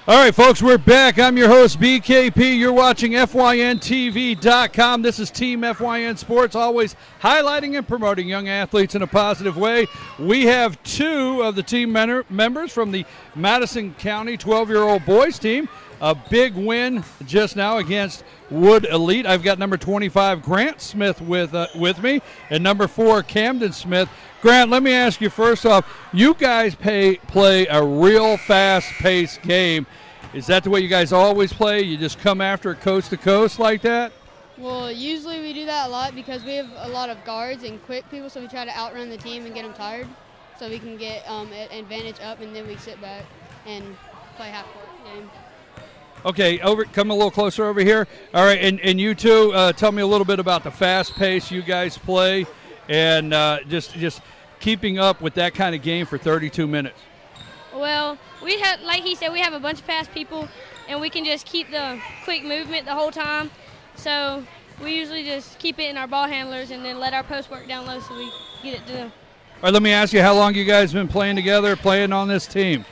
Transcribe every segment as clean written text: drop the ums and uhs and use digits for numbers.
All right, folks, we're back. I'm your host, BKP. You're watching FYNTV.com. This is Team FYN Sports, always highlighting and promoting young athletes in a positive way. We have two of the team members from the Madison County 12-year-old boys team. A big win just now against Wood Elite. I've got number 25, Grant Smith, with me, and number 4, Camden Smith. Grant, let me ask you first off, you guys play a real fast-paced game. Is that the way you guys always play? You just come after it coast to coast like that? Well, usually we do that a lot because we have a lot of guards and quick people, so we try to outrun the team and get them tired so we can get an advantage up, and then we sit back and play half-court game. Okay, come a little closer over here. All right, and you two, tell me a little bit about the fast pace you guys play and just keeping up with that kind of game for 32 minutes. Well, we have, like he said, we have a bunch of fast people, and we can just keep the quick movement the whole time. So we usually just keep it in our ball handlers and then let our post work down low so we get it to them. All right, let me ask you, how long you guys been playing together, playing on this team?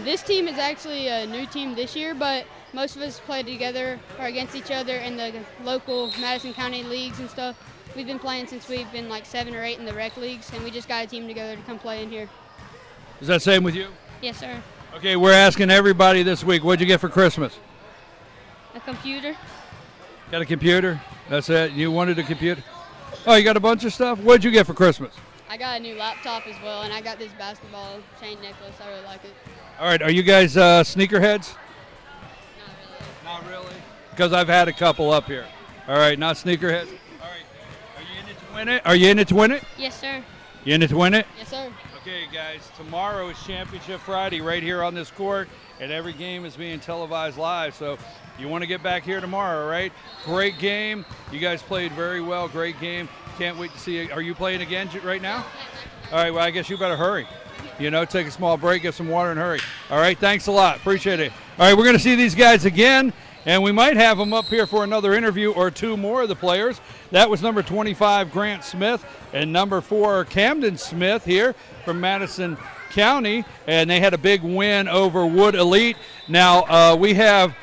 This team is actually a new team this year, but most of us played together or against each other in the local Madison County leagues and stuff. We've been playing since we've been like 7 or 8 in the rec leagues, and we just got a team together to come play in here. Is that same with you? Yes, sir. Okay, we're asking everybody this week, what'd you get for Christmas? A computer. Got a computer? That's it? You wanted a computer? Oh, you got a bunch of stuff? What'd you get for Christmas? I got a new laptop as well, and I got this basketball chain necklace. I really like it. All right, are you guys sneakerheads? Not really. Not really? Because I've had a couple up here. All right, not sneakerheads? All right, are you in it to win it? Are you in it to win it? Yes, sir. You in it to win it? Yes, sir. Okay, guys, tomorrow is Championship Friday right here on this court, and every game is being televised live, so you want to get back here tomorrow, right? Great game. You guys played very well. Great game. Can't wait to see you. Are you playing again right now? All right, well, I guess you better hurry. You know, take a small break, get some water, and hurry. All right, thanks a lot. Appreciate it. All right, we're going to see these guys again, and we might have them up here for another interview or two more of the players. That was number 25, Grant Smith, and number 4, Camden Smith here from Madison County, and they had a big win over Wood Elite. Now, we have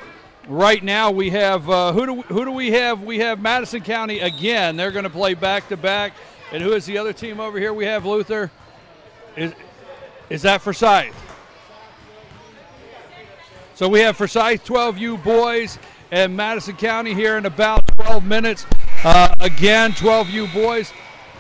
right now we have who do we have? We have Madison County again. They're going to play back-to-back. And who is the other team over here? We have Luther. Is that Forsyth? So we have Forsyth 12U boys and Madison County here in about 12 minutes. Again, 12U boys.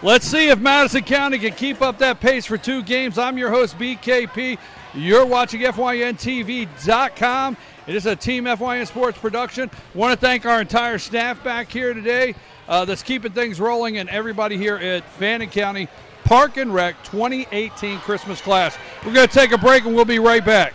Let's see if Madison County can keep up that pace for 2 games. I'm your host, BKP. You're watching FYNTV.com. It is a Team FYN Sports production. Want to thank our entire staff back here today that's keeping things rolling, and everybody here at Fannin County Park and Rec 2018 Christmas class. We're going to take a break, and we'll be right back.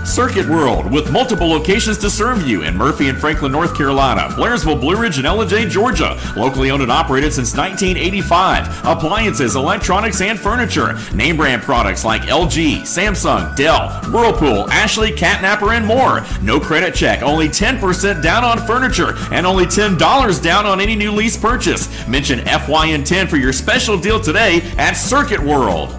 Circuit World, with multiple locations to serve you in Murphy and Franklin, North Carolina, Blairsville, Blue Ridge, and Ellijay, Georgia. Locally owned and operated since 1985. Appliances, electronics, and furniture. Name brand products like LG, Samsung, Dell, Whirlpool, Ashley, Catnapper, and more. No credit check, only 10% down on furniture, and only $10 down on any new lease purchase. Mention FYN10 for your special deal today at Circuit World.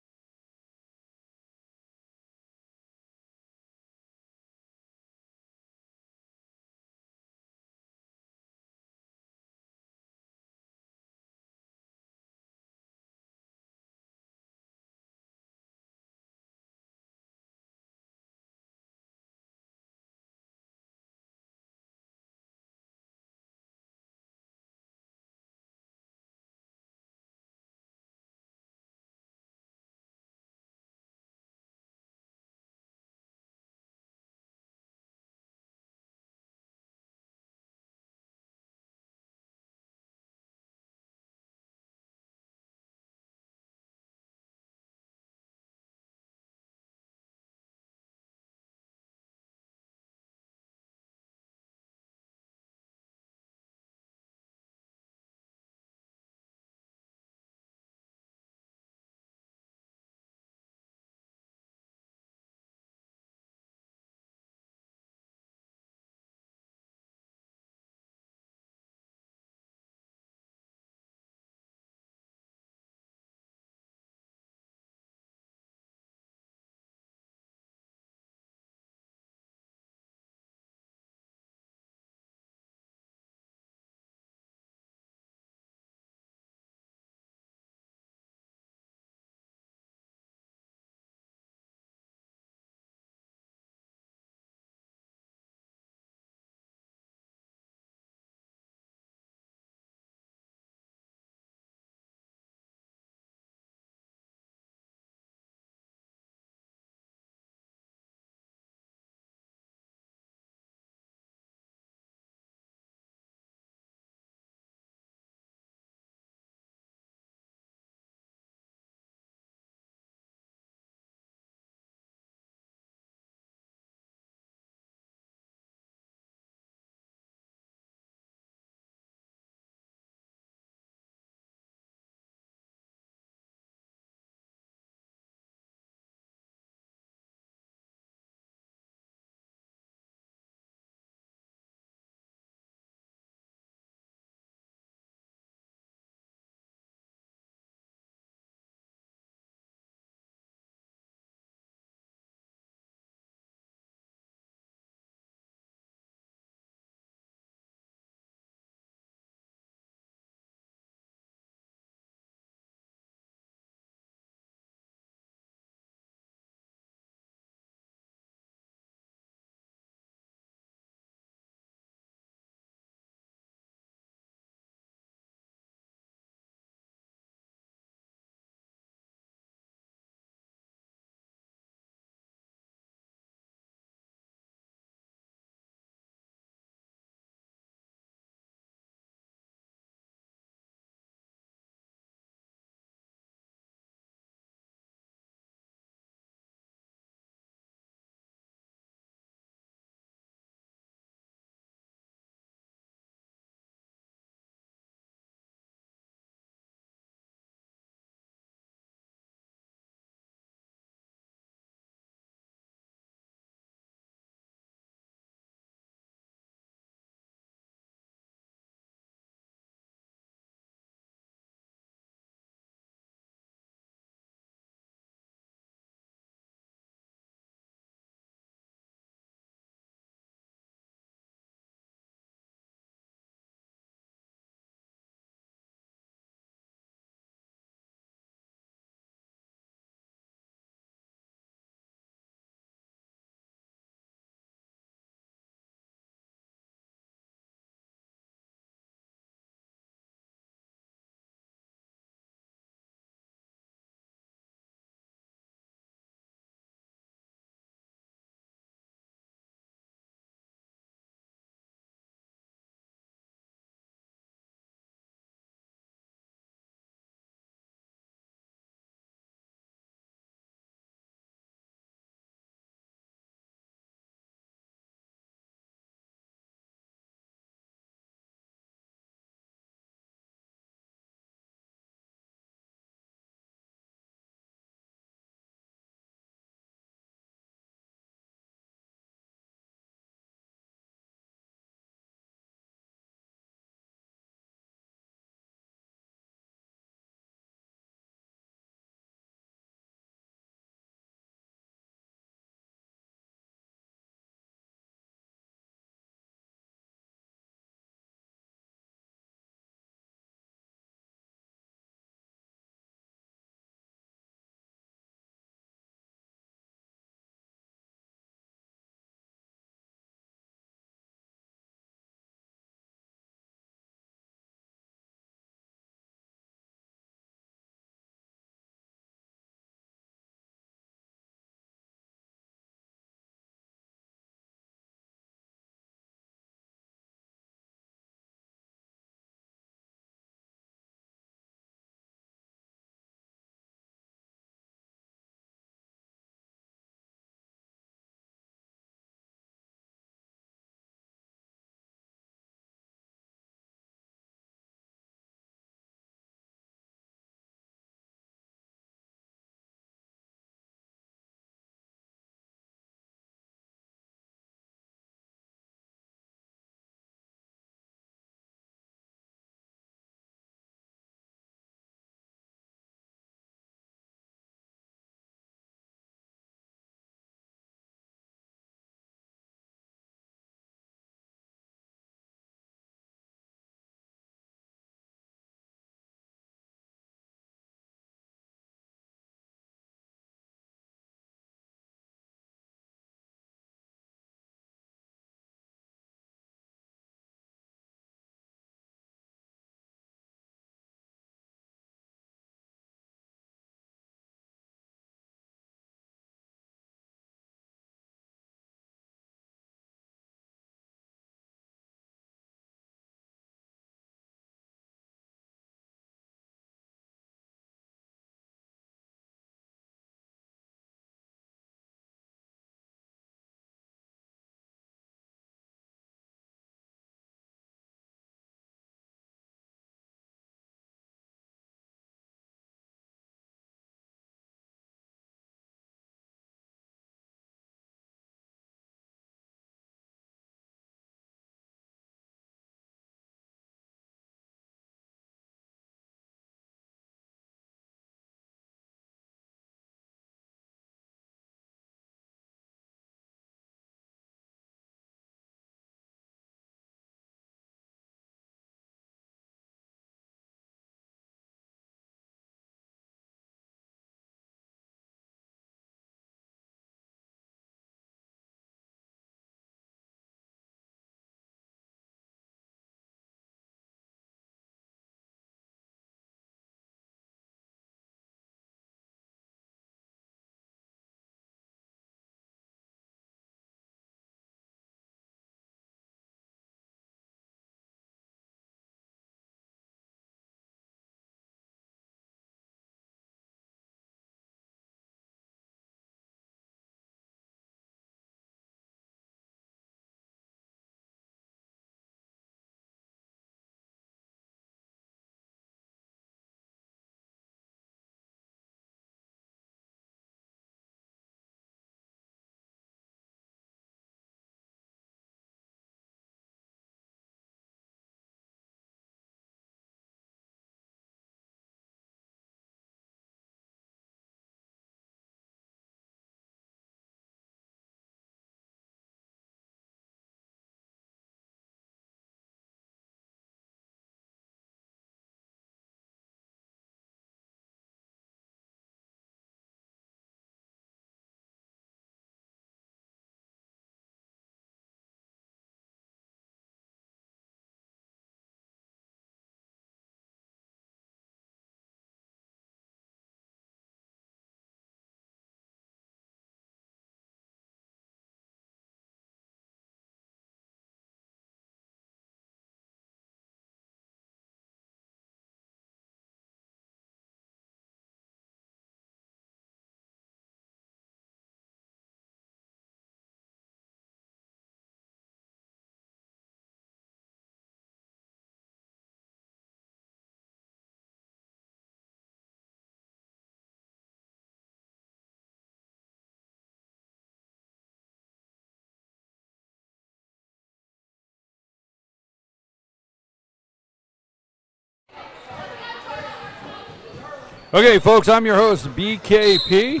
Okay, folks, I'm your host, BKP,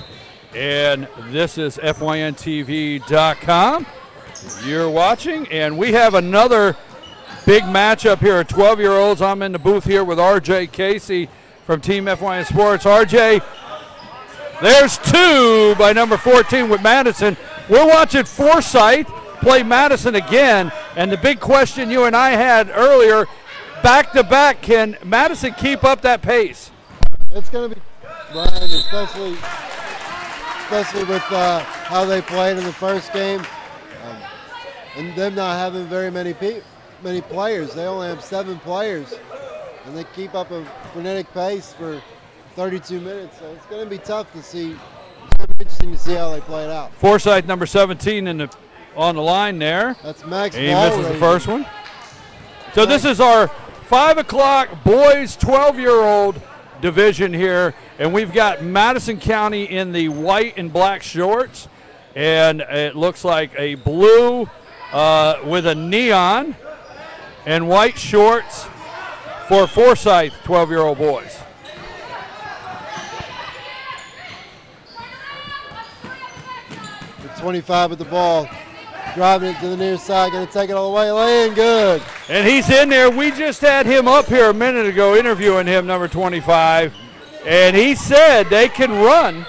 and this is FYNTV.com. You're watching, and we have another big matchup here at 12-year-olds. I'm in the booth here with RJ Casey from Team FYN Sports. RJ, there's two by number 14 with Madison. We're watching Forsyth play Madison again, and the big question you and I had earlier, back-to-back, can Madison keep up that pace? It's going to be, Brian, especially with how they played in the first game, and them not having very many players. They only have 7 players, and they keep up a frenetic pace for 32 minutes. So it's going to be tough to see. It's going to be interesting to see how they play it out. Forsyth, number 17, on the line there. That's Max. And he misses the first one. So this is our 5 o'clock boys 12-year-old division here, and we've got Madison County in the white and black shorts, and it looks like a blue with a neon and white shorts for Forsyth 12-year-old boys. The 25 with the ball. Driving it to the near side, going to take it all the way, laying good. And he's in there. We just had him up here a minute ago interviewing him, number 25, and he said they can run.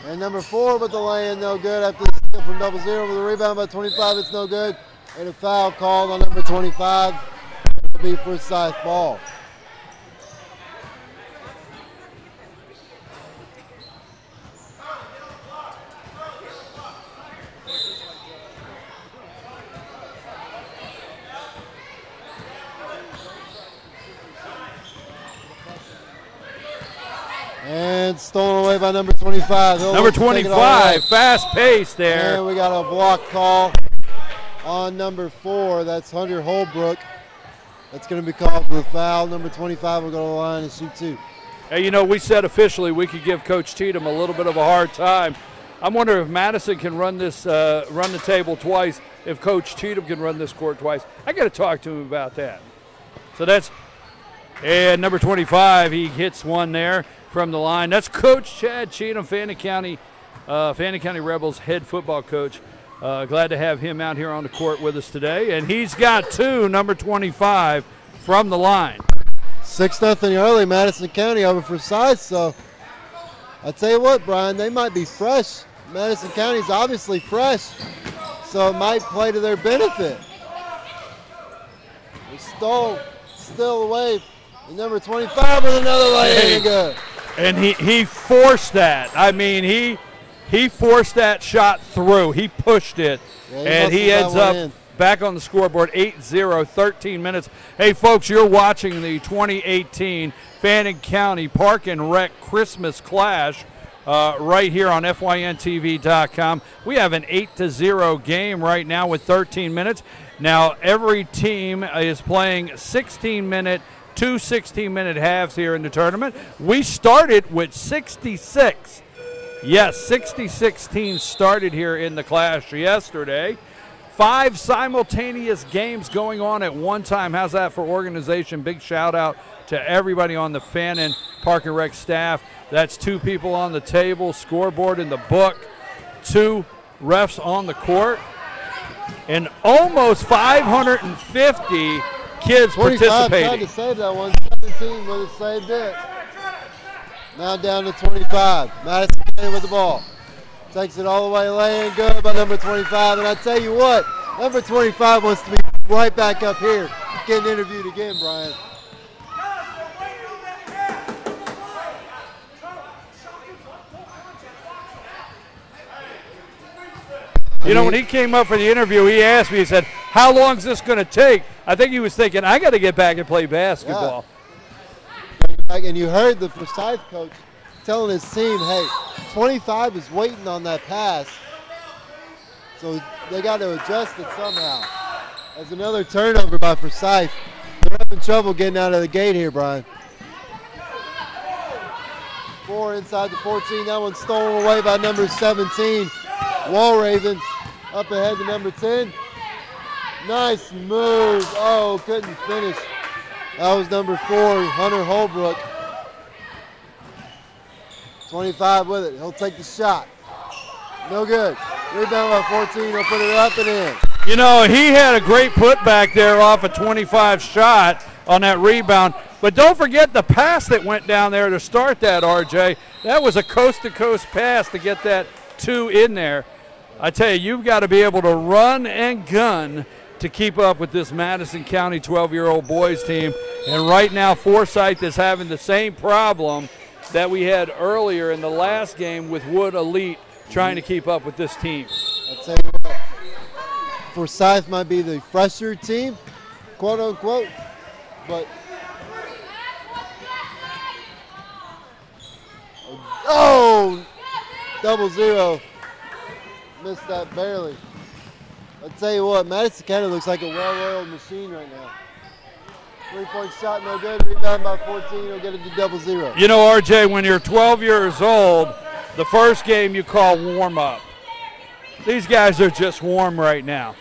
And number 4 with the lay-in, no good. After the steal from 0-0 with a rebound by 25, it's no good. And a foul called on number 25. It'll be Forsyth ball. And stolen away by number 25. Number 25, fast pace there. And we got a block call on number 4. That's Hunter Holbrook. That's going to be called for the foul. Number 25 will go to the line and shoot 2. Hey, you know, we said officially we could give Coach Cheatham a little bit of a hard time. I'm wondering if Madison can run this, run the table twice, if Coach Cheatham can run this court twice. I got to talk to him about that. So that's, and number 25, he hits one there from the line. That's Coach Chad Cheatham, Fannin County Rebels head football coach. Glad to have him out here on the court with us today. And he's got 2, number 25, from the line. 6-0 early, Madison County over Forsyth. So I tell you what, Brian, they might be fresh. Madison County's obviously fresh, so it might play to their benefit. They still away. And number 25 with another lay-in, good. And he forced that. I mean, he forced that shot through. He pushed it, and he ends up back on the scoreboard, 8-0, 13 minutes. Hey, folks, you're watching the 2018 Fannin County Park and Rec Christmas Clash right here on FYNTV.com. We have an 8-0 game right now with 13 minutes. Now, every team is playing 16-minute, 2 16-minute halves here in the tournament. We started with 66. Yes, 66 teams started here in the clash yesterday. 5 simultaneous games going on at one time. How's that for organization? Big shout out to everybody on the Fannin Park and Rec staff. That's 2 people on the table, scoreboard in the book, 2 refs on the court, and almost 550 kids participating. Tried to save that one. 17 would have saved it. Now down to 25. Madison County with the ball. Takes it all the way, laying good by number 25. And I tell you what, number 25 wants to be right back up here, getting interviewed again, Brian. You know, when he came up for the interview, he asked me, he said, how long is this going to take? I think he was thinking, I got to get back and play basketball. Yeah. And you heard the Forsyth coach telling his team, hey, 25 is waiting on that pass. So they got to adjust it somehow. There's another turnover by Forsyth. They're having trouble getting out of the gate here, Brian. 4 inside the 14. That one's stolen away by number 17. Walraven up ahead to number 10. Nice move. Oh, couldn't finish. That was number 4, Hunter Holbrook. 25 with it. He'll take the shot. No good. Rebound by 14. He'll put it up and in. You know, he had a great putback there off a 25 shot on that rebound. But don't forget the pass that went down there to start that, RJ. That was a coast-to-coast pass to get that 2 in there. I tell you, you've got to be able to run and gun to keep up with this Madison County 12-year-old boys team. And right now, Forsyth is having the same problem that we had earlier in the last game with Wood Elite trying to keep up with this team. I'll tell you what, Forsyth might be the fresher team, quote unquote, but oh, 0-0, missed that barely. I'll tell you what, Madison County looks like a well-oiled machine right now. 3-point shot, no good. Rebound by 14. He'll get it to 0-0. You know, RJ, when you're 12 years old, the first game you call warm-up. These guys are just warm right now.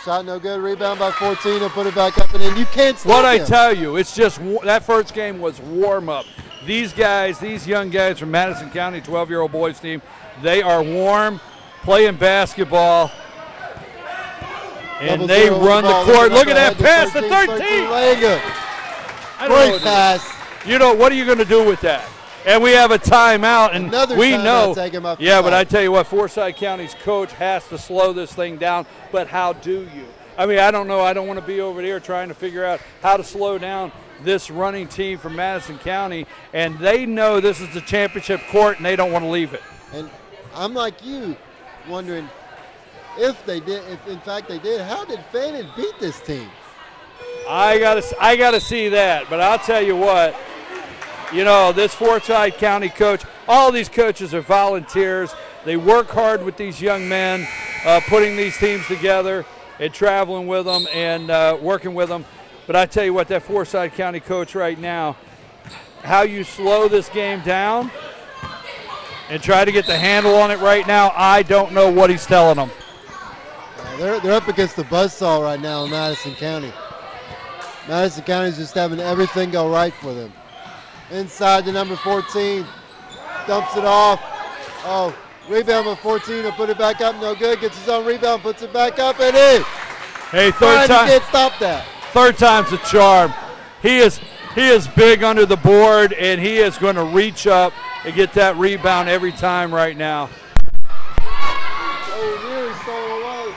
Shot no good. Rebound by 14. He'll put it back up and in. You can't stop What I him. tell you, it's just that first game was warm-up. These guys, these young guys from Madison County 12-year-old boys team, they are warm, playing basketball. And they run the court. Look at that pass to 13. Great pass. You know, what are you going to do with that? And we have a timeout, and Another we timeout know. taken by Yeah, but Forsyth. I tell you what, Forsyth County's coach has to slow this thing down. But how do you? I mean, I don't know. I don't want to be over there trying to figure out how to slow down this running team from Madison County. And they know this is the championship court, and they don't want to leave it. And I'm like you, wondering if they did, if in fact they did, how did Fannin beat this team? I gotta see that. But I'll tell you what, you know, this Forsyth County coach, all these coaches are volunteers. They work hard with these young men, putting these teams together and traveling with them and working with them. But I tell you what, that Forsyth County coach right now, how you slow this game down and try to get the handle on it right now, I don't know what he's telling them. They're up against the buzzsaw right now in Madison County. Madison County's just having everything go right for them. Inside to number 14, dumps it off. Oh, rebound by 14, he'll put it back up, no good. Gets his own rebound, puts it back up and in. Hey, third time. He can't stop that. Third time's a charm. He is big under the board, and he is going to reach up and get that rebound every time right now. Oh, nearly stole away.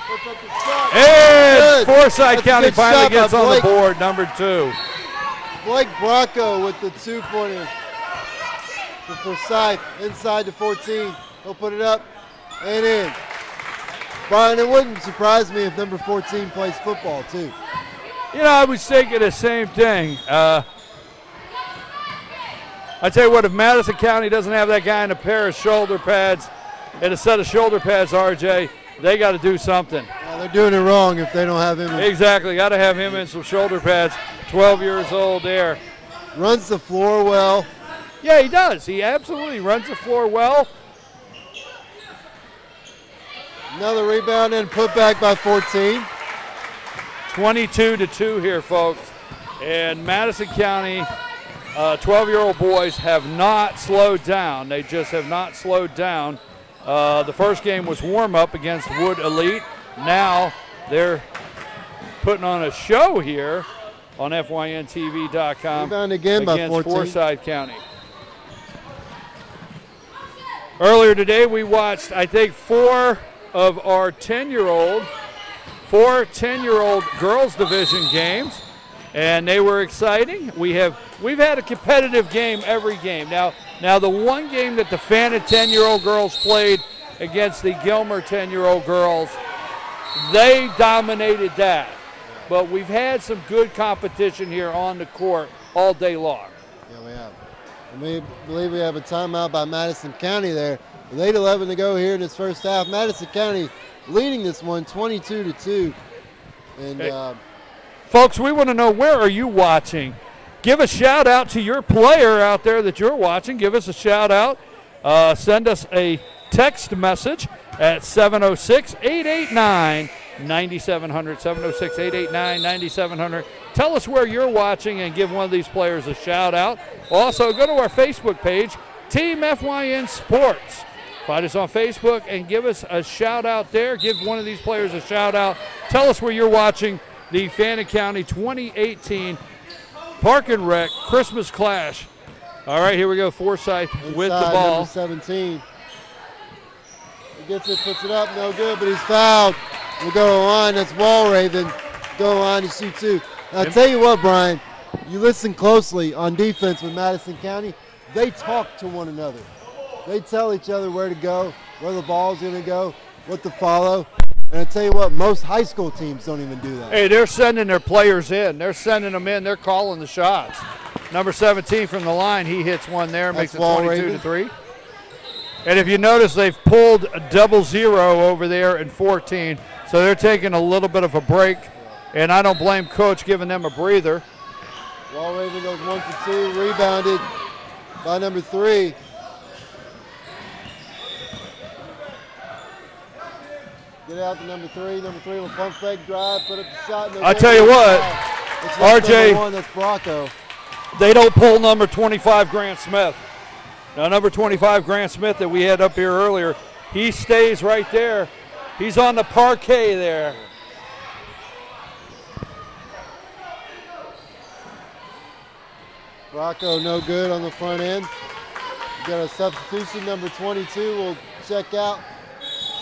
Puts up the shot. And Good. Forsyth That's a County good finally shot by gets on the Blake. board, number 2. Blake Bracco with the 2-pointer for Forsyth. Inside to 14. He'll put it up and in. Brian, it wouldn't surprise me if number 14 plays football too. You know, I was thinking the same thing. I tell you what, if Madison County doesn't have that guy in a pair of shoulder pads and a set of shoulder pads, RJ, they got to do something. Yeah, they're doing it wrong if they don't have him. Exactly, got to have him in some shoulder pads. 12 years old there. Runs the floor well. Yeah, he does. He absolutely runs the floor well. Another rebound and put back by 14. 22-2 here, folks. And Madison County 12-year-old boys have not slowed down. They just have not slowed down. The first game was warm-up against Wood Elite. Now they're putting on a show here on FYNTV.com Rebound again by against 14. Forsyth County. Earlier today, we watched, I think, 4 of our 10-year-old girls division games, and they were exciting. We've had a competitive game every game. Now the one game that the Fannin 10-year-old girls played against the Gilmer 10-year-old girls, they dominated that. But we've had some good competition here on the court all day long. Yeah, we have. And we believe we have a timeout by Madison County there. With 8:11 to go here in this first half. Madison County leading this one 22-2. And Hey. Folks, we want to know, where are you watching? Give a shout out to your player out there that you're watching. Give us a shout out. Send us a text message at 706-889-9700. 706-889-9700. Tell us where you're watching and give one of these players a shout out. Also, go to our Facebook page, Team FYN Sports. Find us on Facebook and give us a shout out there. Give one of these players a shout out. Tell us where you're watching the Fannin County 2018 Park and Rec Christmas Clash. All right, here we go. Forsyth with the ball. Number 17. He gets it, puts it up, no good, but he's fouled. We'll go to the line. That's Wall Raven. Go to the line to shoot two. Now, I'll tell you what, Brian, you listen closely on defense with Madison County, they talk to one another. They tell each other where to go, where the ball's going to go, what to follow. And I tell you what, most high school teams don't even do that. Hey, they're sending their players in. They're sending them in. They're calling the shots. Number 17 from the line, he hits one there, makes it 22-3. And if you notice, they've pulled a 0-0 over there in 14, so they're taking a little bit of a break. And I don't blame Coach giving them a breather. Wall Raven goes 1 for 2, rebounded by number 3. Get out to number 3. Number 3 will pump fake, drive, put up the shot. I tell you what, RJ, number 1, that's Bracco. They don't pull number 25, Grant Smith. Now, number 25, Grant Smith, that we had up here earlier, he stays right there. He's on the parquet there. Bracco no good on the front end. We got a substitution. Number 22 will check out.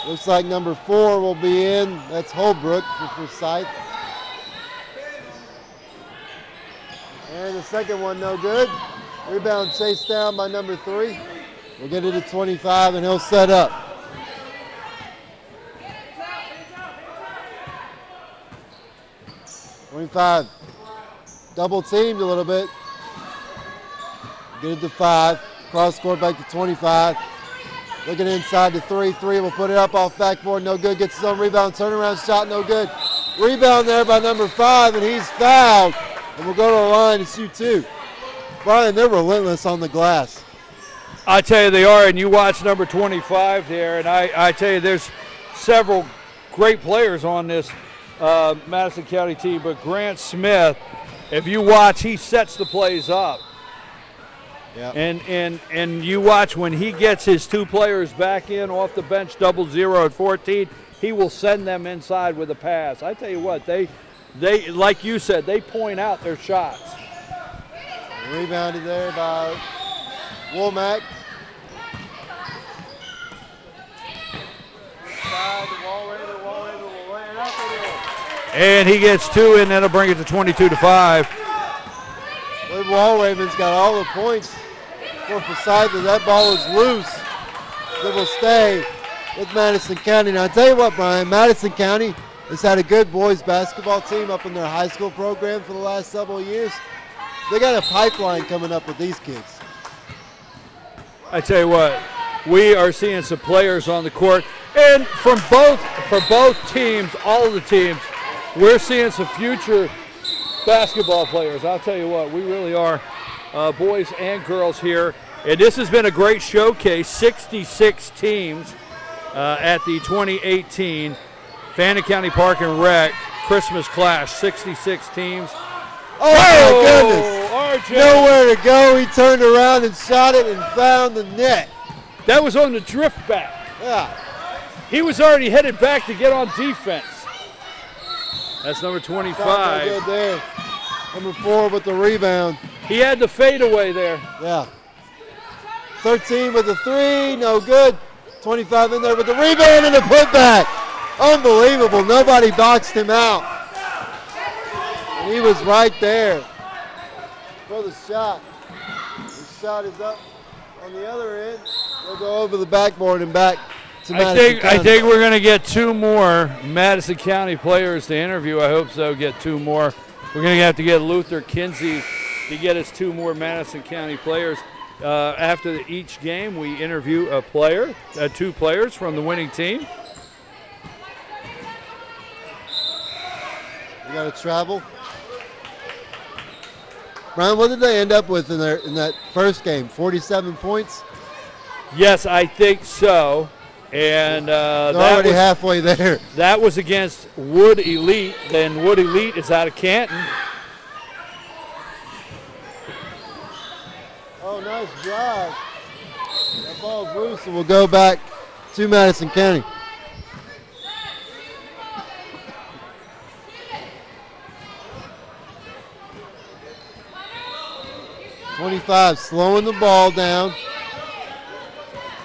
Looks like number 4 will be in. That's Holbrook for Forsyth. And the second one no good. Rebound chased down by number 3. We'll get it to 25 and he'll set up. .25. Double teamed a little bit. Get it to 5. Cross court back to 25. Looking inside to 3. 3 will put it up off backboard. No good. Gets his own rebound. Turnaround shot. No good. Rebound there by number 5, and he's fouled. And we'll go to the line to shoot 2. Brian, they're relentless on the glass. I tell you they are, and you watch number 25 there, and I tell you there's several great players on this Madison County team, but Grant Smith, if you watch, he sets the plays up. Yep. And you watch when he gets his 2 players back in off the bench, 0-0 at 14, he will send them inside with a pass. I tell you what, they like you said, they point out their shots. Rebounded there by Womack. And he gets 2, and that'll bring it to 22-5. Wall Raven's got all the points for Forsyth, and that ball is loose. It will stay with Madison County. Now, I tell you what, Brian, Madison County has had a good boys basketball team up in their high school program for the last several years. They got a pipeline coming up with these kids. I tell you what, we are seeing some players on the court, and for both teams, all of the teams, we're seeing some future basketball players. I'll tell you what, we really are, boys and girls here. And this has been a great showcase, 66 teams at the 2018 Fannin County Park and Rec Christmas Clash, 66 teams. Oh, my goodness. RJ. Nowhere to go. He turned around and shot it and found the net. That was on the drift back. Yeah. He was already headed back to get on defense. That's number 25. Good there. Number 4 with the rebound. He had the fadeaway there. Yeah. 13 with the 3, no good. 25 in there with the rebound and the putback. Unbelievable. Nobody boxed him out. And he was right there for the shot. The shot is up on the other end. They'll go over the backboard and back. I think we're going to get 2 more Madison County players to interview. I hope so. Get 2 more. We're going to have to get Luther Kinsey to get us 2 more Madison County players. After each game, we interview a player, 2 players from the winning team. We got to travel. Brian, what did they end up with in that first game? 47 points? Yes, I think so. And they're already halfway there. That was against Wood Elite. Then Wood Elite is out of Canton. Oh, nice drive. That ball's loose and will go back to Madison County. .25, slowing the ball down.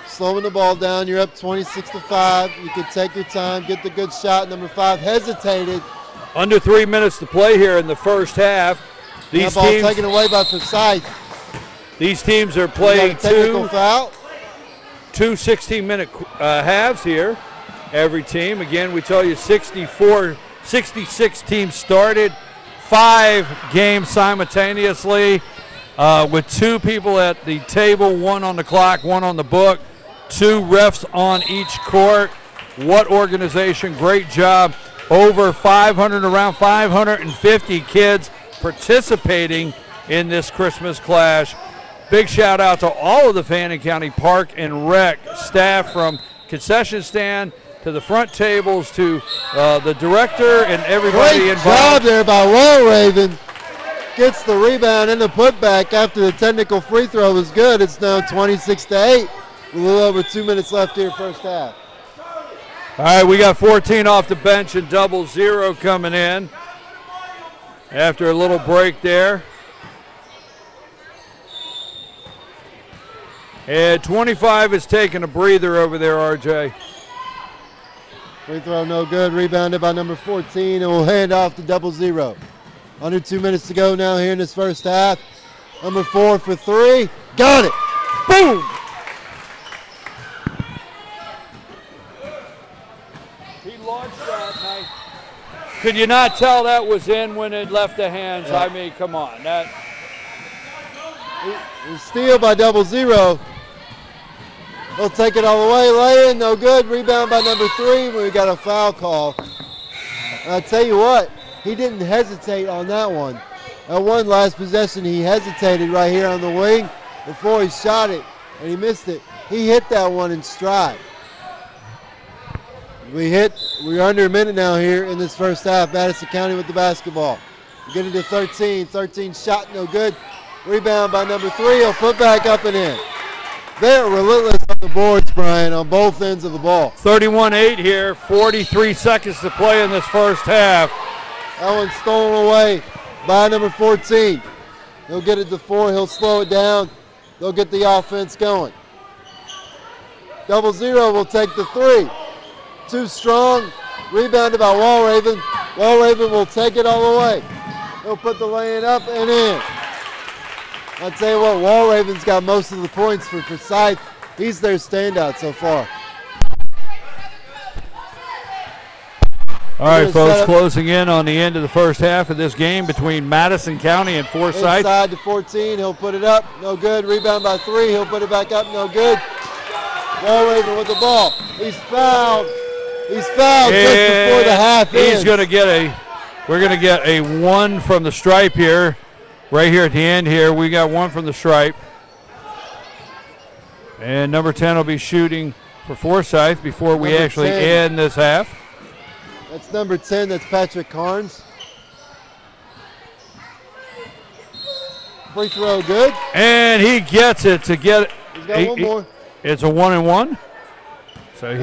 Slowing the ball down. You're up 26-5. You can take your time, get the good shot. Number 5 hesitated. Under 3 minutes to play here in the first half. That ball taken away by Forsyth. These teams are playing two foul. 16-minute halves here. Every team. Again, we tell you 66 teams started. 5 games simultaneously. With 2 people at the table, 1 on the clock, 1 on the book, 2 refs on each court. What organization, great job. Over 500, around 550 kids participating in this Christmas clash. Big shout out to all of the Fannin County Park and Rec staff, from concession stand to the front tables to the director and everybody great involved. Job there by Walraven. Gets the rebound and the putback after the technical free throw was good. It's now 26-8. A little over 2 minutes left here, first half. All right, we got 14 off the bench and 00 coming in after a little break there. And 25 is taking a breather over there, RJ. Free throw no good. Rebounded by number 14, and we'll hand off to 00. Under 2 minutes to go now here in this first half. Number 4 for 3. Got it. Boom. He launched that. Could you not tell that was in when it left the hands? Yeah. I mean, come on. That. Steal by 00. They'll take it all the way. Lay in, no good. Rebound by number 3. We got a foul call. And I tell you what. He didn't hesitate on that one. That one last possession, he hesitated right here on the wing before he shot it, and he missed it. He hit that one in stride. We're under a minute now here in this first half. Madison County with the basketball. We get it to 13. 13 shot, no good. Rebound by number 3. He'll put back up and in. They're relentless on the boards, Brian, on both ends of the ball. 31-8 here. 43 seconds to play in this first half. That one's stolen away by number 14. He'll get it to 4. He'll slow it down. They'll get the offense going. 00 will take the 3. Too strong. Rebounded by Walraven. Walraven will take it all the way. He'll put the lay-in up and in. I'll tell you what, Walraven's got most of the points for Forsyth. He's their standout so far. All right, folks, closing in on the end of the first half of this game between Madison County and Forsyth. Inside to 14, he'll put it up, no good. Rebound by 3, he'll put it back up, no good. Walraven with the ball. He's fouled. He's fouled just before the half ends. He's going to get we're going to get a 1 from the stripe here, right here at the end here. We got 1 from the stripe. And number 10 will be shooting for Forsyth before we actually end this half. That's number 10. That's Patrick Carnes. Free throw good. And he gets it to get it. He's got one more. It's a 1-and-1. So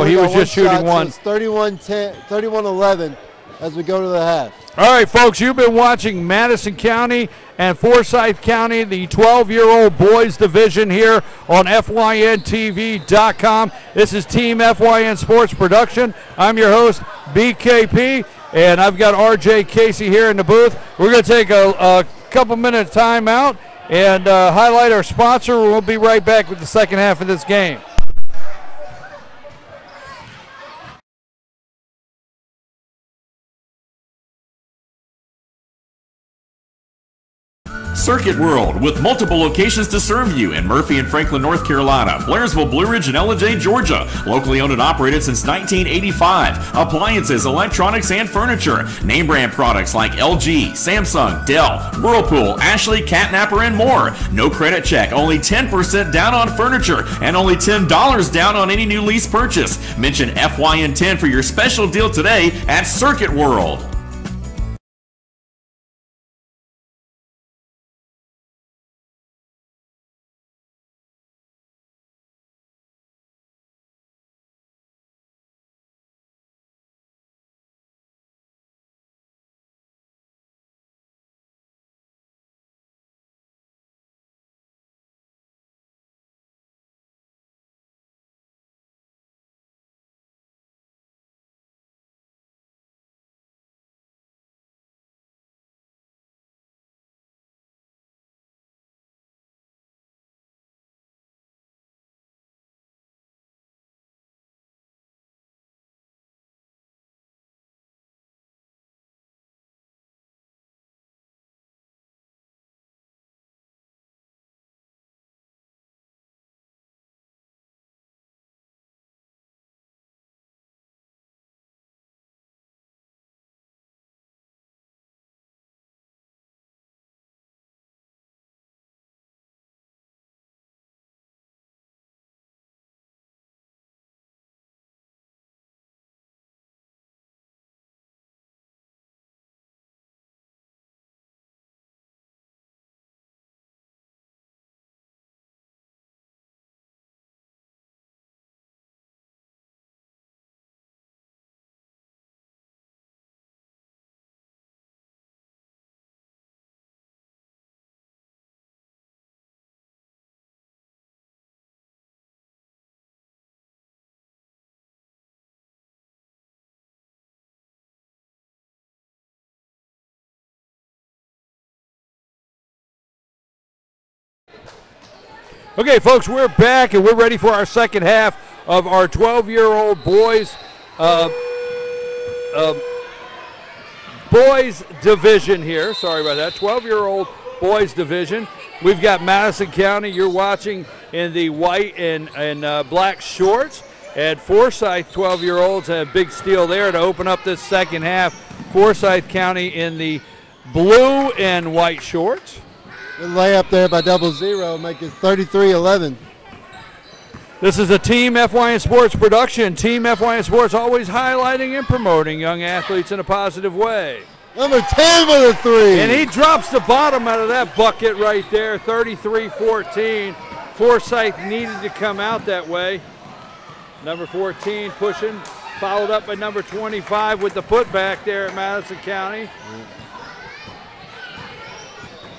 he was just shooting 1. So it's 31-11 as we go to the half. All right, folks, you've been watching Madison County and Forsyth County, the 12-year-old boys division here on FYNTV.com. This is Team FYN Sports Production. I'm your host, BKP, and I've got RJ Casey here in the booth. We're going to take a couple-minute timeout and highlight our sponsor. We'll be right back with the second half of this game. Circuit World, with multiple locations to serve you in Murphy and Franklin, North Carolina, Blairsville, Blue Ridge, and Ellijay, Georgia. Locally owned and operated since 1985. Appliances, electronics, and furniture. Name brand products like LG, Samsung, Dell, Whirlpool, Ashley, Catnapper, and more. No credit check, only 10% down on furniture, and only $10 down on any new lease purchase. Mention FYN10 for your special deal today at Circuit World. Okay, folks, we're back, and we're ready for our second half of our 12-year-old boys division here. Sorry about that. 12-year-old boys division. We've got Madison County. You're watching in the white and black shorts. And Forsyth 12-year-olds had a big steal there to open up this second half. Forsyth County in the blue and white shorts. Good layup there by 00, make it 33-11. This is a Team FYN Sports production. Team FYN Sports always highlighting and promoting young athletes in a positive way. Number 10 with a 3. And he drops the bottom out of that bucket right there, 33-14. Forsyth needed to come out that way. Number 14 pushing, followed up by number 25 with the putback there at Madison County.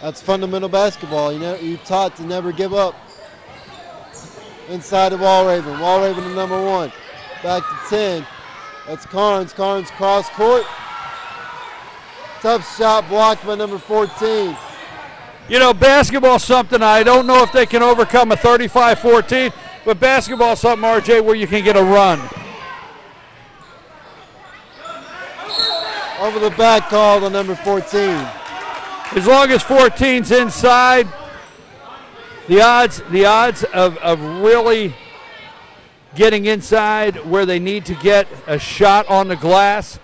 That's fundamental basketball. You're taught to never give up. Inside of Walraven. Walraven to number 1. Back to 10. That's Carnes. Carnes cross court. Tough shot blocked by number 14. You know, basketball's something I don't know if they can overcome a 35-14, but basketball's something, RJ, where you can get a run. Over the back call to number 14. As long as 14's inside, the odds of really getting inside where they need to get a shot on the glass.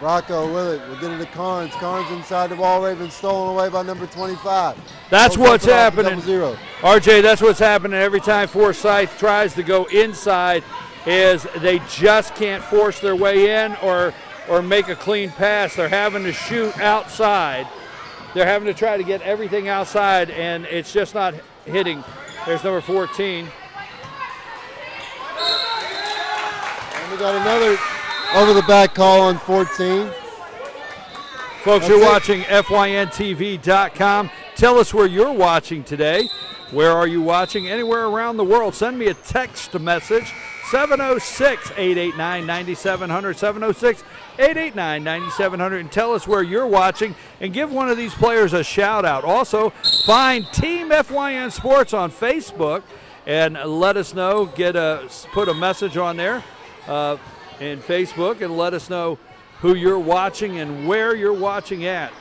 Rocco with it. We'll get it to Carnes. Carnes inside the Walraven, stolen away by number 25. That's what's happening. RJ, that's what's happening every time Forsyth tries to go inside, is they just can't force their way in or make a clean pass. They're having to shoot outside. They're having to try to get everything outside, and it's just not hitting. There's number 14. And we got another over the back call on 14. Folks, you're watching FYNTV.com. Tell us where you're watching today. Where are you watching? Anywhere around the world. Send me a text message. 706-889-9700, 706-889-9700, and tell us where you're watching and give one of these players a shout out. Also, find Team FYN Sports on Facebook and let us know, put a message on there in Facebook and let us know who you're watching and where you're watching at.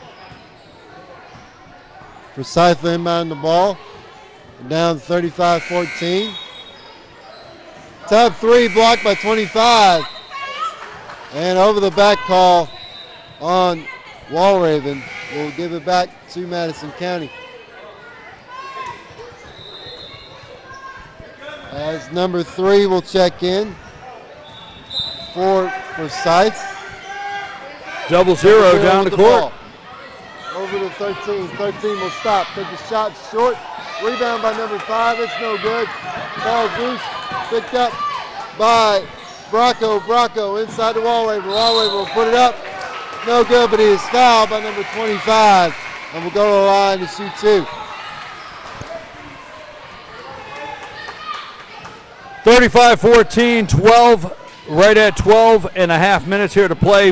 Forsyth inbound the ball, down 35-14. Top 3 blocked by 25. And over the back call on Walraven. We'll give it back to Madison County. As number 3 will check in for Forsyth. 0-0 down the court. Over to 13. 13 will stop. Take the shot short. Rebound by number 5. It's no good. Ball loose. Picked up by Bracco. Bracco inside the Walraven. Walraven will put it up. No good, but he is fouled by number 25. And we'll go to the line to shoot 2. 35-14, 12, right at 12 and a half minutes here to play.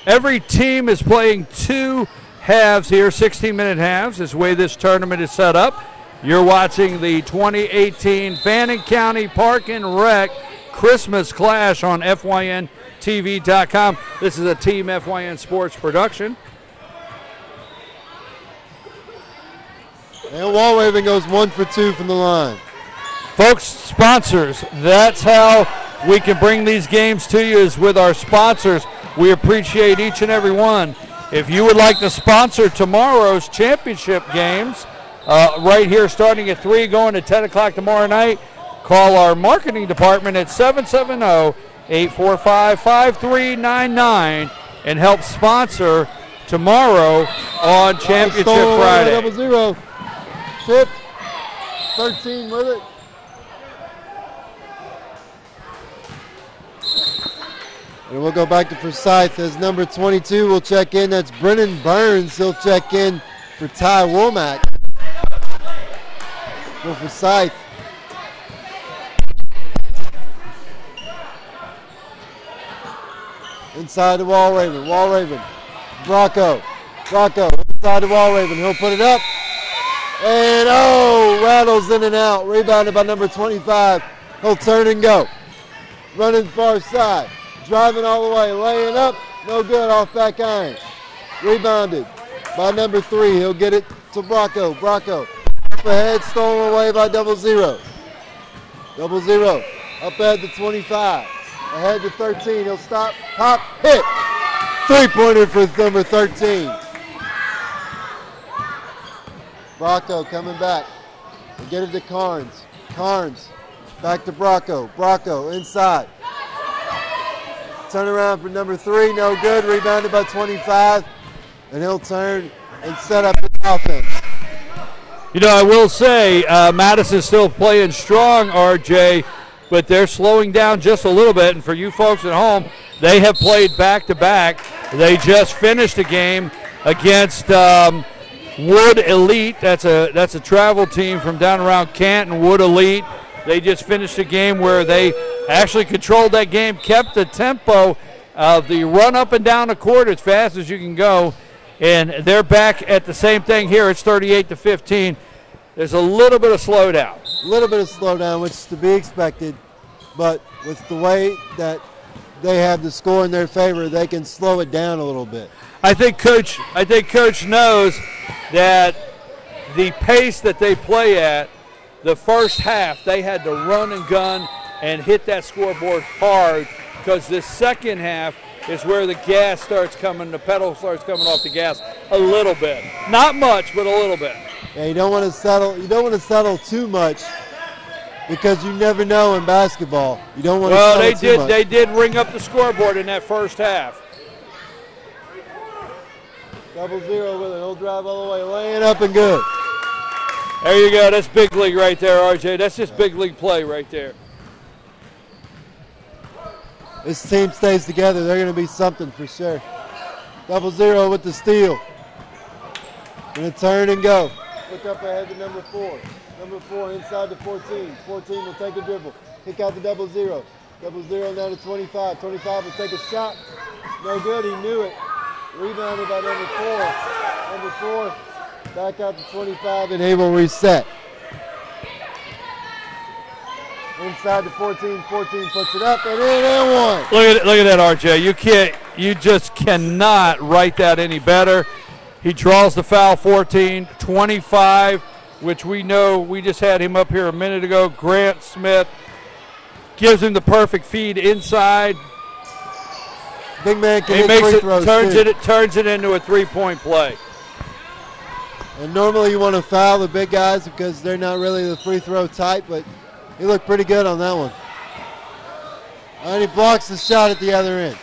Every team is playing 2 halves here, 16-minute halves. Is the way this tournament is set up. You're watching the 2018 Fannin County Park and Rec Christmas Clash on FYNTV.com. This is a Team FYN Sports production. And Walraven goes 1 for 2 from the line. Folks, sponsors, that's how we can bring these games to you, is with our sponsors. We appreciate each and every one. If you would like to sponsor tomorrow's championship games, right here starting at 3, going to 10 o'clock tomorrow night, call our marketing department at 770-845-5399 and help sponsor tomorrow on Championship Friday. 0-0. Tip. 13 with it. And we'll go back to Forsyth as number 22 will check in. That's Brennan Burns. He'll check in for Ty Womack. For Forsyth. Inside the Walraven. Walraven. Bracco. Bracco. inside the wall, Raven. He'll put it up. And, oh, rattles in and out. Rebounded by number 25. He'll turn and go. Running far side. Driving all the way. Laying up. No good off back iron. Rebounded by number 3. He'll get it to Bracco. Bracco up ahead. Stolen away by 00. 00. Up ahead to 25. Ahead to 13. He'll stop. Pop. Hit. Three-pointer for number 13. Bracco coming back. We'll get it to Carnes. Carnes back to Bracco. Bracco inside. Turn around for number 3. No good. Rebounded by 25. And he'll turn and set up the offense. You know, I will say Madison's still playing strong, RJ, but they're slowing down just a little bit. And for you folks at home, they have played back-to-back. They just finished a game against Wood Elite. That's a travel team from down around Canton, Wood Elite. They just finished a game where they actually controlled that game, kept the tempo of the run up and down the court as fast as you can go. And they're back at the same thing here. It's 38-15. There's a little bit of slowdown. A little bit of slowdown, which is to be expected. But with the way that they have the score in their favor, they can slow it down a little bit. I think Coach knows that the pace that they play at, the first half, they had to run and gun and hit that scoreboard hard, because the second half is where the gas starts coming, the pedal starts coming off the gas a little bit. Not much, but a little bit. Yeah, you don't want to settle. You don't want to settle too much, because you never know in basketball. You don't want to settle too much. They did ring up the scoreboard in that first half. 00 with it. He'll drive all the way, laying up and good. There you go. That's big league right there, RJ. That's just big league play right there. This team stays together. They're going to be something for sure. 00 with the steal. Going to turn and go. Look up ahead to number 4. Number 4 inside the 14. 14 will take a dribble. Kick out the 00. 00 down to 25. 25 will take a shot. No good. He knew it. Rebounded by number 4. Number 4 back out to 25, and he will reset. Inside the 14. 14 puts it up and in and one. Look at that, RJ. You just cannot write that any better. He draws the foul. 14, 25, which we know, we just had him up here a minute ago. Grant Smith gives him the perfect feed inside. Big man can hit free throws turns it into a three-point play. And normally you want to foul the big guys because they're not really the free throw type, but he looked pretty good on that one. And he blocks the shot at the other end.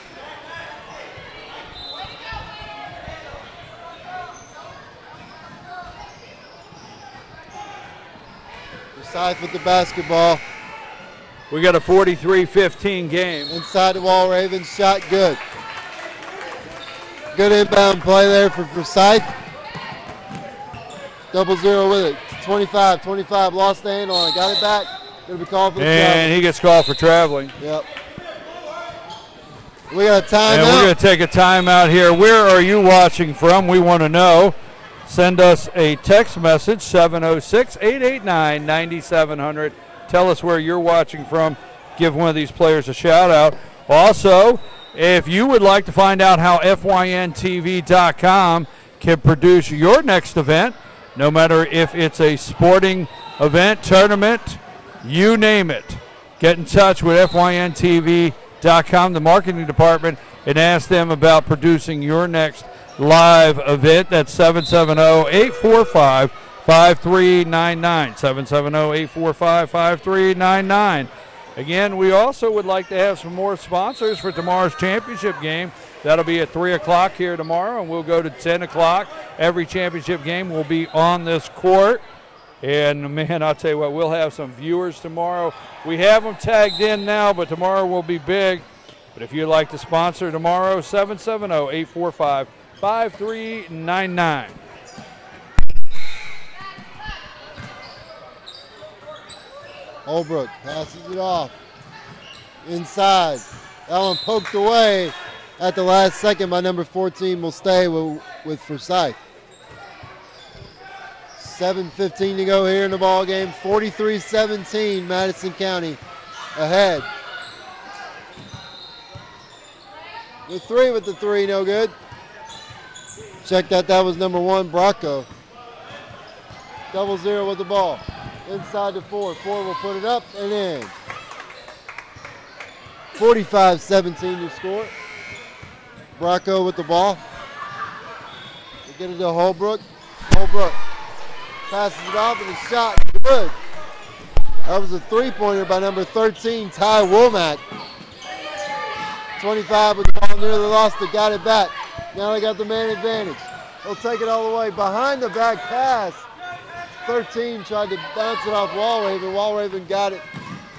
Forsyth with the basketball. We got a 43-15 game. Inside the wall, Ravens shot good. Good inbound play there for Forsyth. 00 with it. 25, 25, lost the handle on it. Got it back. Going to be called for the traveling. And he gets called for traveling. Yep. We got a timeout. And we're going to take a timeout here. Where are you watching from? We want to know. Send us a text message, 706-889-9700. Tell us where you're watching from. Give one of these players a shout out. Also, if you would like to find out how FYNTV.com can produce your next event, no matter if it's a sporting event, tournament, you name it, get in touch with FYNTV.com, the marketing department, and ask them about producing your next live event. That's 770-845-5399. 770-845-5399. Again, we also would like to have some more sponsors for tomorrow's championship game. That'll be at 3 o'clock here tomorrow, and we'll go to 10 o'clock. Every championship game will be on this court. And, man, I'll tell you what, we'll have some viewers tomorrow. We have them tagged in now, but tomorrow will be big. But if you'd like to sponsor tomorrow, 770-845-5399. Holbrook passes it off. Inside. That one poked away at the last second by number 14. Will stay with Forsyth. 7:15 to go here in the ball game. 43-17, Madison County ahead. The three, no good. Check that was number 1, Bracco. 0-0 with the ball. Inside to 4. 4 will put it up and in. 45-17 to score. Bracco with the ball. They get it to Holbrook. Holbrook passes it off and the shot good. That was a three-pointer by number 13, Ty Womack. 25 with the ball, nearly lost it, got it back. Now they got the man advantage. They'll take it all the way. Behind the back pass. 13 tried to bounce it off Walraven. Walraven got it.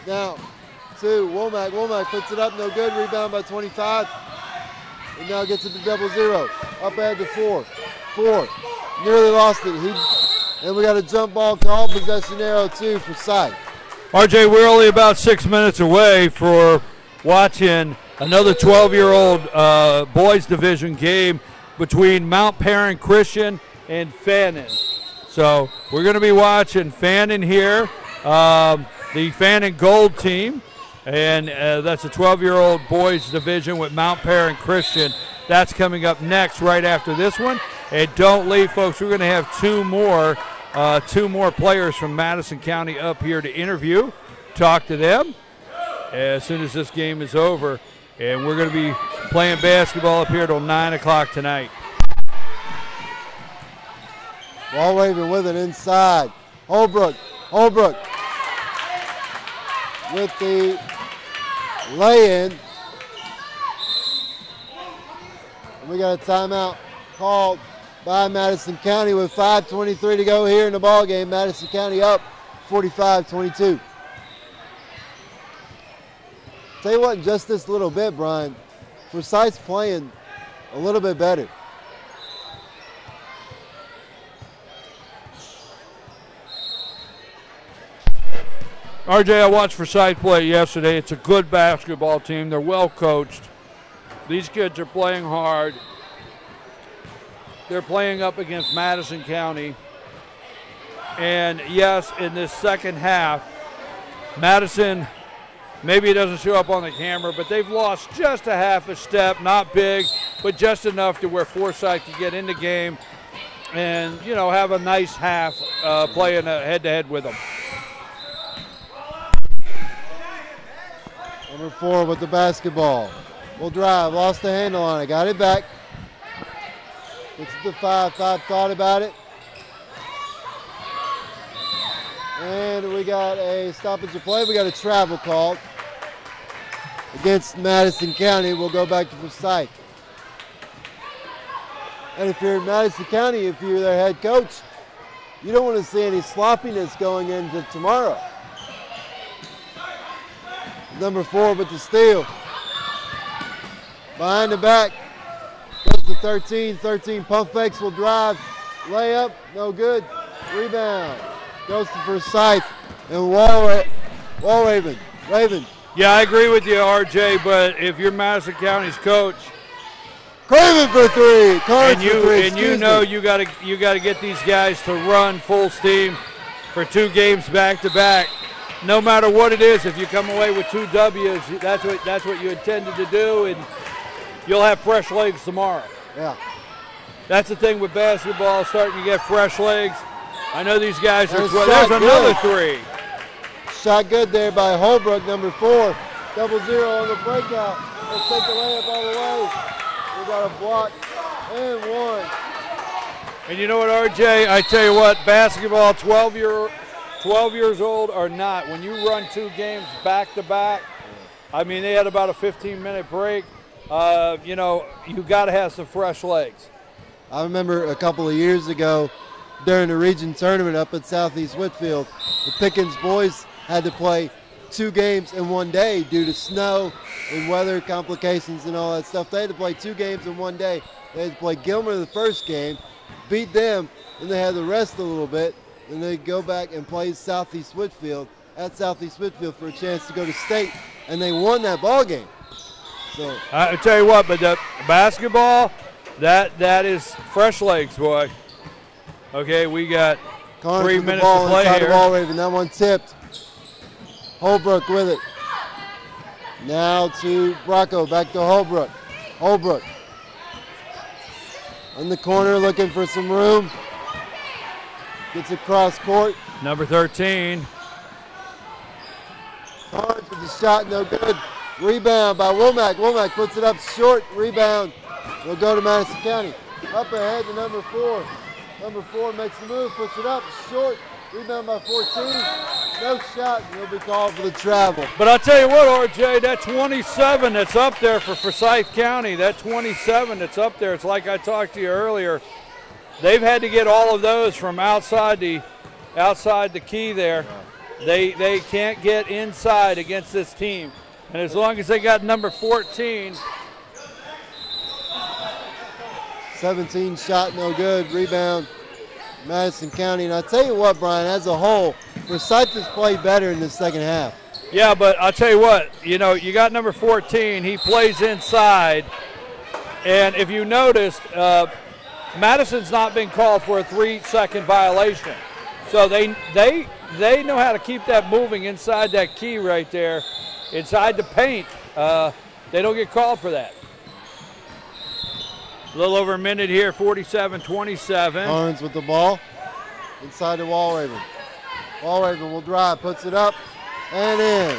Now to Womack. Womack puts it up, no good. Rebound by 25. And now gets it to 0-0. Up ahead to 4. 4. Nearly lost it. And we got a jump ball call. Possession arrow 2 for Forsyth. RJ, we're only about 6 minutes away for watching another 12-year-old boys division game between Mount Perrin Christian and Fannin. So we're going to be watching Fannin here, the Fannin Gold team, and that's a 12-year-old boys division with Mount Perrin Christian. That's coming up next right after this one. And don't leave, folks. We're going to have two more players from Madison County up here to interview, talk to them as soon as this game is over. And we're going to be playing basketball up here till 9 o'clock tonight. Walraven with it inside. Holbrook with the lay-in. And we got a timeout called by Madison County with 5:23 to go here in the ball game. Madison County up 45-22. Tell you what, in just this little bit, Brian, Forsyth's playing a little bit better. RJ, I watched Forsyth play yesterday. It's a good basketball team. They're well coached. These kids are playing hard. They're playing up against Madison County. And yes, in this second half, Madison, maybe it doesn't show up on the camera, but they've lost just a half a step, not big, but just enough to where Forsyth can get in the game and, you know, have a nice half playing head-to-head with them. Number 4 with the basketball. Will drive, lost the handle on it, got it back. Gets it to 5. 5 thought about it. And we got a stoppage of play. We got a travel call against Madison County. We'll go back to Forsyth. And if you're in Madison County, if you're their head coach, you don't want to see any sloppiness going into tomorrow. Number 4 with the steal. Behind the back. Goes to 13. 13 pump fakes, will drive. Layup, no good. Rebound. Goes to Forsyth. And Walraven. Raven. Yeah, I agree with you, RJ, but if you're Madison County's coach, Craven for 3. Cards for 3. And you know you got to get these guys to run full steam for 2 games back to back. No matter what it is, if you come away with 2 W's, that's what you intended to do, and you'll have fresh legs tomorrow. Yeah. That's the thing with basketball, starting to get fresh legs. I know these guys are. There's another 3. Shot good there by Holbrook, number 4. 0-0 on the breakout. Let's take the layup all the way. We got a block and 1. And you know what, RJ? I tell you what, basketball, 12 years old or not, when you run 2 games back to back, I mean, they had about a 15-minute break. You know, you got to have some fresh legs. I remember a couple of years ago during the region tournament up at Southeast Whitfield, the Pickens boys had to play 2 games in 1 day due to snow and weather complications and all that stuff. They had to play 2 games in 1 day. They had to play Gilmer the first game, beat them, and they had to rest a little bit. And they go back and play Southeast Whitfield at Southeast Whitfield for a chance to go to state, and they won that ball game. So I tell you what, but the basketball, that is fresh legs, boy. Okay, we got Carnes 3 with the minutes ball to play inside here. of Walraven. That one tipped. Holbrook with it. Now to Bracco, back to Holbrook. Holbrook in the corner looking for some room. Gets across court. Number 13. Carnes with the shot, no good. Rebound by Womack. Womack puts it up short. Rebound will go to Madison County. Up ahead to number 4. Number 4 makes the move, puts it up short. Rebound by 14. No shot, and he'll be called for the travel. But I'll tell you what, RJ, that 27 that's up there for Forsyth County, that 27 that's up there, it's like I talked to you earlier. They've had to get all of those from outside the key there. They can't get inside against this team. And as long as they got number 14. 17 shot, no good. Rebound, Madison County. And I tell you what, Brian, as a whole, Forsyth has played better in the second half. Yeah, but I'll tell you what, you know, you got number 14. He plays inside. And if you noticed, Madison's not been called for a 3-second violation. So they know how to keep that moving inside that key right there, inside the paint. They don't get called for that. A little over a minute here, 47-27. Carnes with the ball inside to Walraven. Walraven will drive, puts it up and in.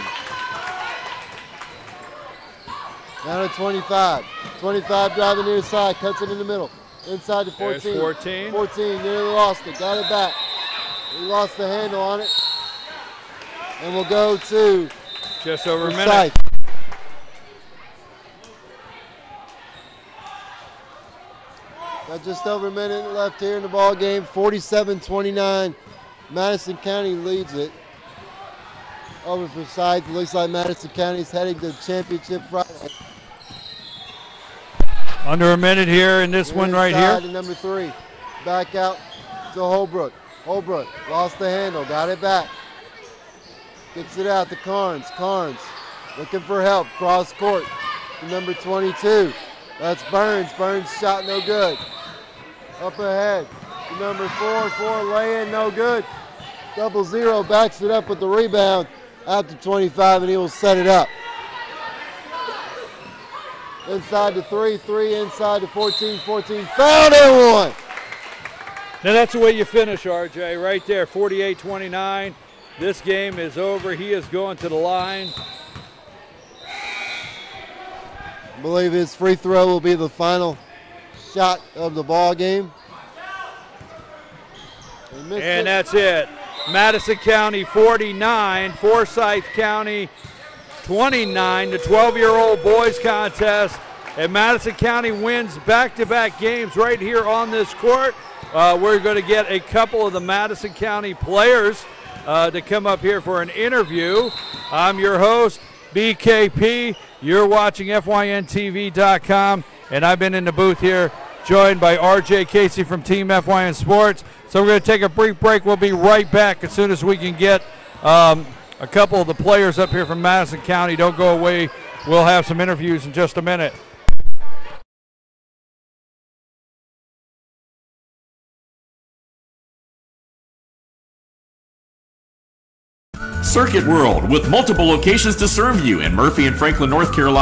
Down to 25. 25 driving near side, cuts it in the middle. Inside to 14. There's 14. 14 nearly lost it, got it back. He lost the handle on it. And we'll go to just over a minute. Forsyth. Got just over a minute left here in the ball game. 47-29. Madison County leads it over Forsyth. It looks like Madison County is heading to championship Friday. Under a minute here in this one right here. To number 3. Back out to Holbrook. Holbrook lost the handle, got it back. Gets it out to Carnes. Carnes looking for help. Cross court to number 22. That's Burns. Burns shot no good. Up ahead to number 4. 4 lay in, no good. 0-0 backs it up with the rebound out to 25, and he will set it up. Inside to 3. 3 inside to 14. 14 fouled and one. Now that's the way you finish, RJ, right there, 48-29. This game is over. He is going to the line. I believe his free throw will be the final shot of the ball game. And that's it. Madison County 49, Forsyth County 29. The 12-year-old boys contest. And Madison County wins back-to-back games right here on this court. We're going to get a couple of the Madison County players to come up here for an interview. I'm your host, BKP. You're watching FYNTV.com, and I've been in the booth here joined by RJ Casey from Team FYN Sports. So we're going to take a brief break. We'll be right back as soon as we can get a couple of the players up here from Madison County. Don't go away. We'll have some interviews in just a minute. Circuit World, with multiple locations to serve you in Murphy and Franklin, North Carolina.